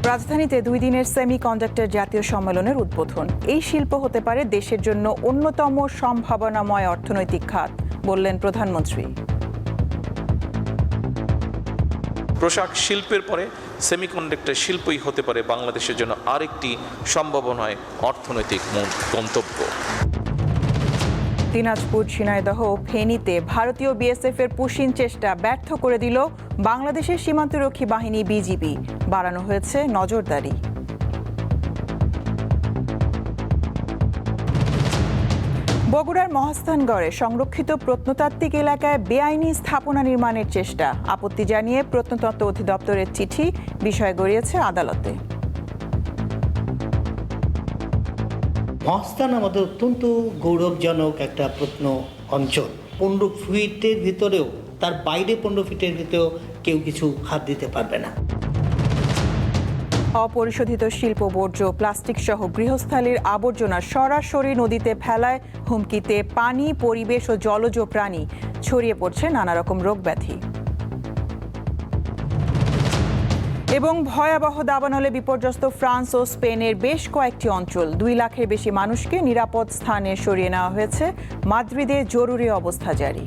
রাজধানীতে 2 দিনের সেমিকন্ডাক্টর জাতীয় সম্মেলনের উদ্বোধন। এই শিল্প হতে পারে দেশের জন্য অন্যতম সম্ভাবনাময় অর্থনৈতিক খাত, বললেন প্রধানমন্ত্রী। পোশাক শিল্পের পরে সেমিকন্ডাক্টর শিল্পই হতে পারে বাংলাদেশের জন্য আরেকটি সম্ভাবনায় অর্থনৈতিক গন্তব্য। দিনাজপুর, ঝিনাইদহ ও ফেনীতে ভারতীয় বিএসএফ এর পুশিং চেষ্টা ব্যর্থ করে দিল বাংলাদেশের সীমান্তরক্ষী বাহিনী বিজিবি। বাড়ানো হয়েছে নজরদারি। বগুড়ার মহাস্থানগড়ে সংরক্ষিত প্রত্নতাত্ত্বিক এলাকায় বেআইনি স্থাপনা নির্মাণের চেষ্টা। আপত্তি জানিয়ে প্রত্নতত্ত্ব অধিদপ্তরের চিঠি বিষয় গড়িয়েছে আদালতে। মহাস্থান আমাদের অত্যন্ত গৌরবজনক একটা প্রত্ন অঞ্চল। 15 ফিটের ভিতরেও, তার বাইরে 15 ফিটের ভিতরেও কেউ কিছু হাত দিতে পারবে না। অপরিশোধিত শিল্প বর্জ্য, প্লাস্টিক সহ গৃহস্থালির আবর্জনা সরাসরি নদীতে ফেলায় হুমকিতে পানি, পরিবেশ ও জলজ প্রাণী। ছড়িয়ে পড়ছে নানা রকম রোগ ব্যাধি। এবং ভয়াবহ দাবানলে বিপর্যস্ত ফ্রান্স ও স্পেনের বেশ কয়েকটি অঞ্চল। 2 লাখের বেশি মানুষকে নিরাপদ স্থানে সরিয়ে নেওয়া হয়েছে। মাদ্রিদে জরুরি অবস্থা জারি।